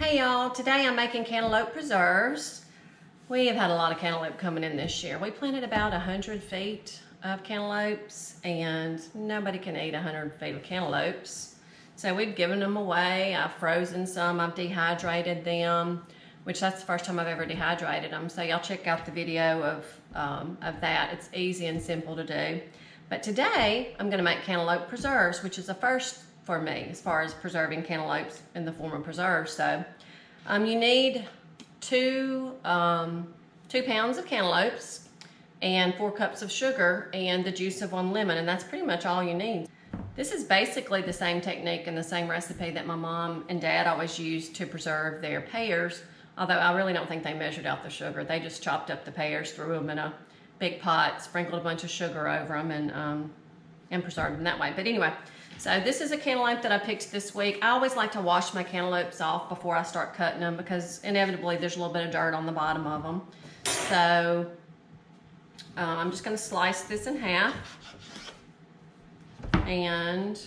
Hey y'all, today I'm making cantaloupe preserves. We have had a lot of cantaloupe coming in this year. We planted about 100 feet of cantaloupes and nobody can eat 100 feet of cantaloupes. So we've given them away. I've frozen some, I've dehydrated them, which that's the first time I've ever dehydrated them. So y'all check out the video of that. It's easy and simple to do. But today I'm gonna make cantaloupe preserves, which is a first for me as far as preserving cantaloupes in the form of preserves. So you need two pounds of cantaloupes and 4 cups of sugar and the juice of 1 lemon, and that's pretty much all you need. This is basically the same technique and the same recipe that my mom and dad always used to preserve their pears, although I really don't think they measured out the sugar. They just chopped up the pears, threw them in a big pot, sprinkled a bunch of sugar over them, and preserved them that way. But anyway, so this is a cantaloupe that I picked this week. I always like to wash my cantaloupes off before I start cutting them because inevitably there's a little bit of dirt on the bottom of them. So I'm just gonna slice this in half. And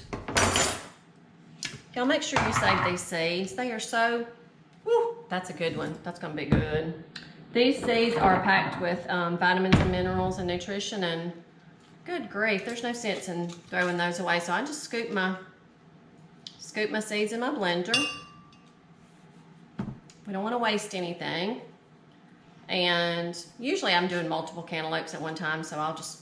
y'all make sure you save these seeds. They are so, whew, that's a good one. That's gonna be good. These seeds are packed with vitamins and minerals and nutrition, and good grief, there's no sense in throwing those away. So I just scoop my seeds in my blender. We don't want to waste anything. And usually I'm doing multiple cantaloupes at one time, so I'll just,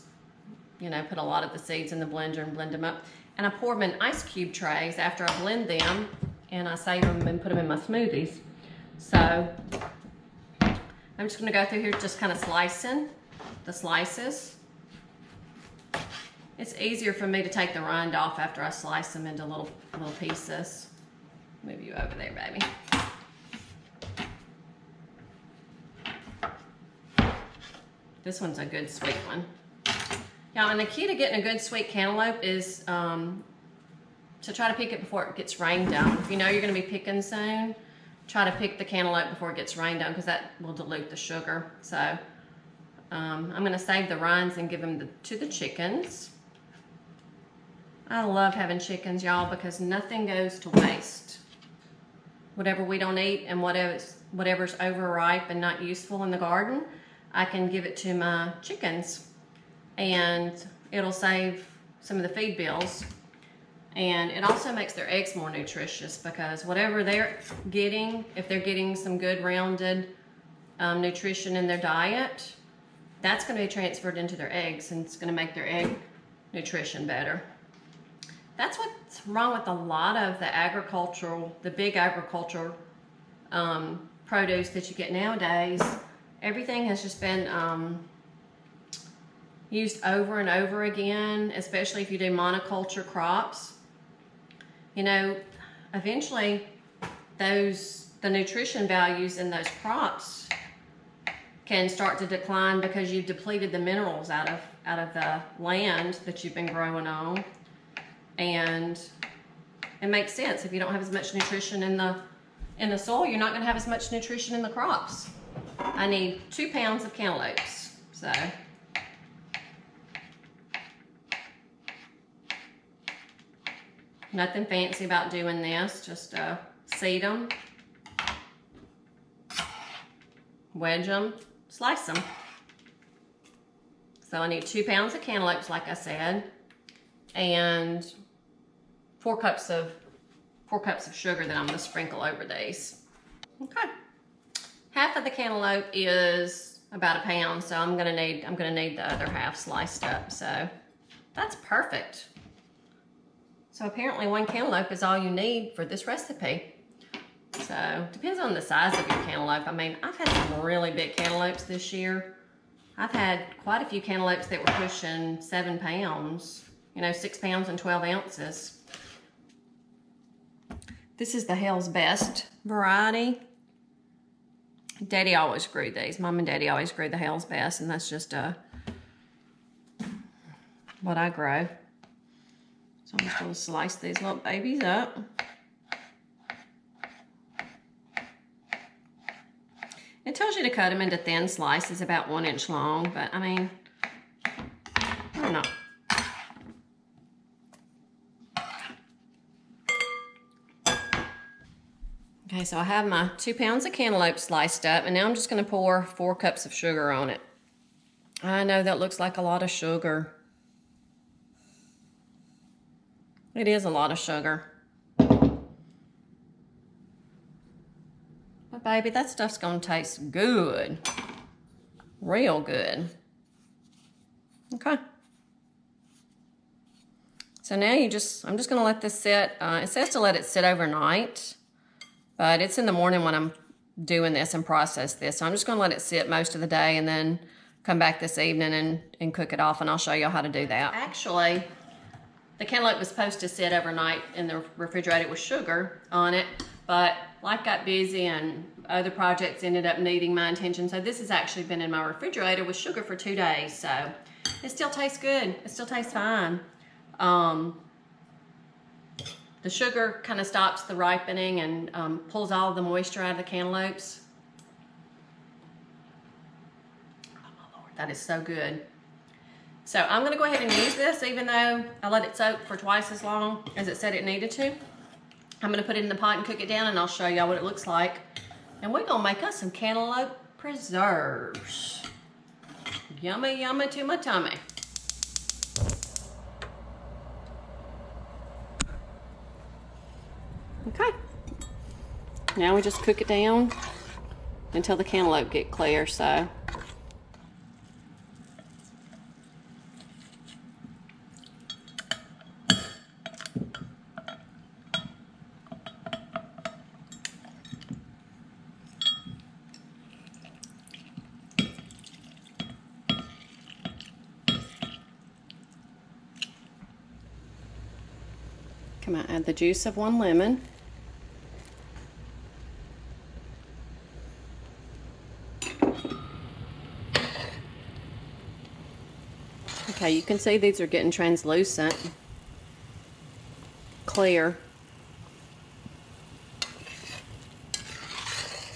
put a lot of the seeds in the blender and blend them up. And I pour them in ice cube trays after I blend them, and I save them and put them in my smoothies. So I'm just gonna go through here just kind of slicing the slices. It's easier for me to take the rind off after I slice them into little pieces. Move you over there, baby. This one's a good sweet one. Now, and the key to getting a good sweet cantaloupe is to try to pick it before it gets rained on. If you know you're gonna be picking soon, try to pick the cantaloupe before it gets rained on because that will dilute the sugar. So I'm gonna save the rinds and give them to the chickens. I love having chickens, y'all, because nothing goes to waste. Whatever we don't eat and whatever's overripe and not useful in the garden, I can give it to my chickens. And it'll save some of the feed bills. And it also makes their eggs more nutritious because whatever they're getting, if they're getting some good rounded nutrition in their diet, that's gonna be transferred into their eggs and it's gonna make their egg nutrition better. That's what's wrong with a lot of the big agricultural produce that you get nowadays. Everything has just been used over and over again, especially if you do monoculture crops. Eventually the nutrition values in those crops can start to decline because you've depleted the minerals out of the land that you've been growing on. And it makes sense. If you don't have as much nutrition in the soil, you're not going to have as much nutrition in the crops. I need 2 pounds of cantaloupes. So nothing fancy about doing this. Just seed them, wedge them, slice them. So I need 2 pounds of cantaloupes, like I said, and 4 cups of sugar that I'm going to sprinkle over these. Okay, half of the cantaloupe is about a pound, so I'm going to need the other half sliced up. So that's perfect. So apparently 1 cantaloupe is all you need for this recipe. So depends on the size of your cantaloupe. I mean, I've had some really big cantaloupes this year. I've had quite a few cantaloupes that were pushing 7 pounds, 6 pounds and 12 ounces. This is the Hell's Best variety. Daddy always grew these. Mom and Daddy always grew the Hell's Best, and that's just what I grow. So I'm just going to slice these little babies up. It tells you to cut them into thin slices about 1 inch long, but I mean, I don't know. Okay, so I have my 2 pounds of cantaloupe sliced up, and now I'm just going to pour 4 cups of sugar on it. I know that looks like a lot of sugar. It is a lot of sugar. But baby, that stuff's going to taste good. Real good. Okay. So now I'm just going to let this sit. It says to let it sit overnight, but it's in the morning when I'm doing this and process this. So I'm just going to let it sit most of the day and then come back this evening and cook it off, and I'll show you how to do that. Actually, the cantaloupe was supposed to sit overnight in the refrigerator with sugar on it, but life got busy and other projects ended up needing my attention. So this has actually been in my refrigerator with sugar for 2 days. So it still tastes good. It still tastes fine. The sugar kind of stops the ripening and pulls all the moisture out of the cantaloupes. Oh my Lord, that is so good. So I'm going to go ahead and use this, even though I let it soak for twice as long as it said it needed to. I'm going to put it in the pot and cook it down, and I'll show y'all what it looks like. And we're going to make us some cantaloupe preserves. Yummy, yummy to my tummy. Okay. Now we just cook it down until the cantaloupe get clear, so. Come on, add the juice of 1 lemon. Okay, you can see these are getting translucent, clear.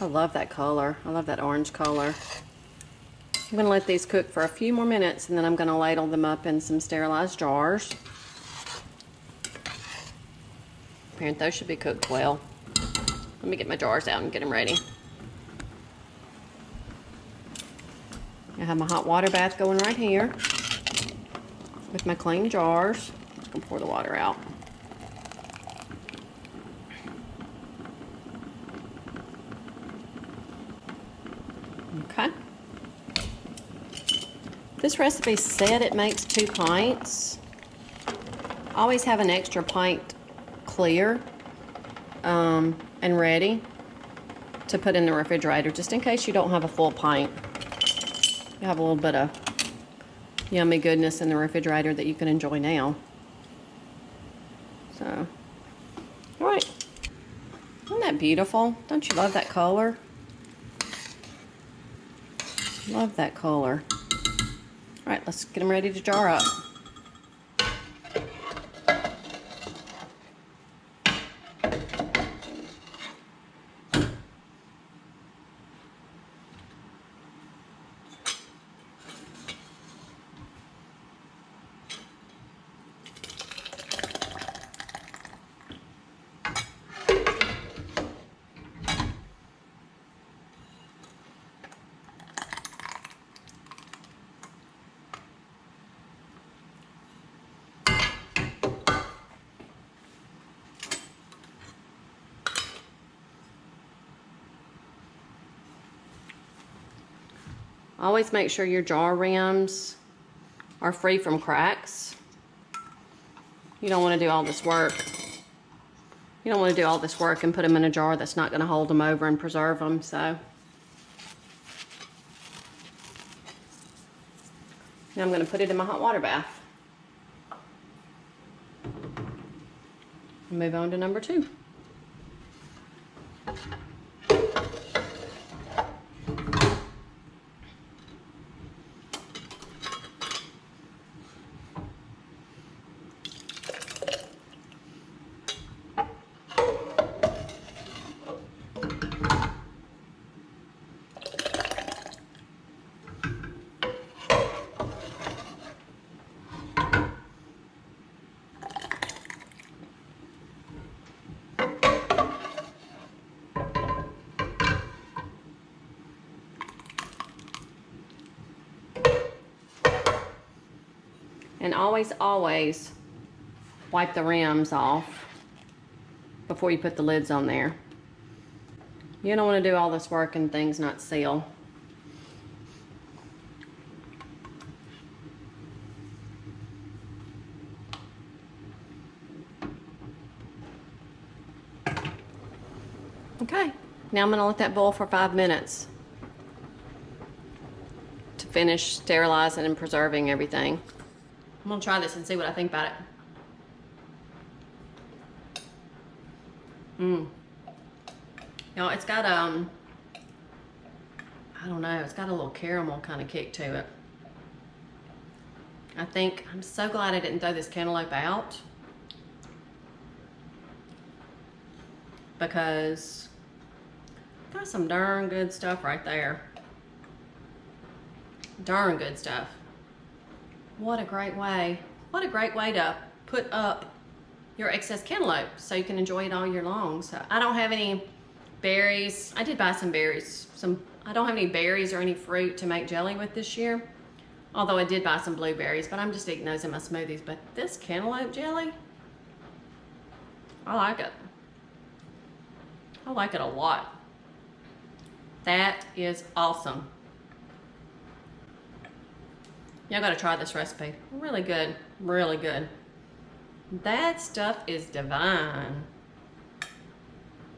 I love that color. I love that orange color. I'm going to let these cook for a few more minutes, and then I'm going to ladle them up in some sterilized jars. Apparently those should be cooked well. Let me get my jars out and get them ready. I have my hot water bath going right here with my clean jars. I'm going to pour the water out. Okay. This recipe said it makes 2 pints. I always have an extra pint clear and ready to put in the refrigerator, just in case you don't have a full pint. You have a little bit of yummy goodness in the refrigerator that you can enjoy now. So, all right. Isn't that beautiful? Don't you love that color? Love that color. All right, let's get them ready to jar up. Always make sure your jar rims are free from cracks. You don't want to do all this work. You don't want to do all this work and put them in a jar that's not going to hold them over and preserve them. So now I'm going to put it in my hot water bath. Move on to number 2. And always, always wipe the rims off before you put the lids on there. You don't want to do all this work and things not seal. Okay, now I'm going to let that boil for 5 minutes to finish sterilizing and preserving everything. I'm going to try this and see what I think about it. Y'all, it's got I don't know, it's got a little caramel kind of kick to it. I think, I'm so glad I didn't throw this cantaloupe out, because got some darn good stuff right there. Darn good stuff. What a great way to put up your excess cantaloupe so you can enjoy it all year long. So I don't have any berries. I did buy some berries. I don't have any berries or any fruit to make jelly with this year. Although I did buy some blueberries, but I'm just eating those in my smoothies. But this cantaloupe jelly, I like it. I like it a lot. That is awesome. Y'all gotta try this recipe. Really good, really good. That stuff is divine.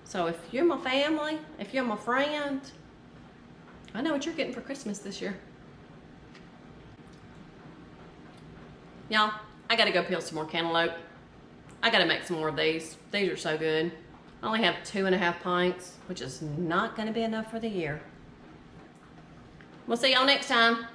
So if you're my family, if you're my friend, I know what you're getting for Christmas this year. Y'all, I gotta go peel some more cantaloupe. I gotta make some more of these. These are so good. I only have 2.5 pints, which is not gonna be enough for the year. We'll see y'all next time.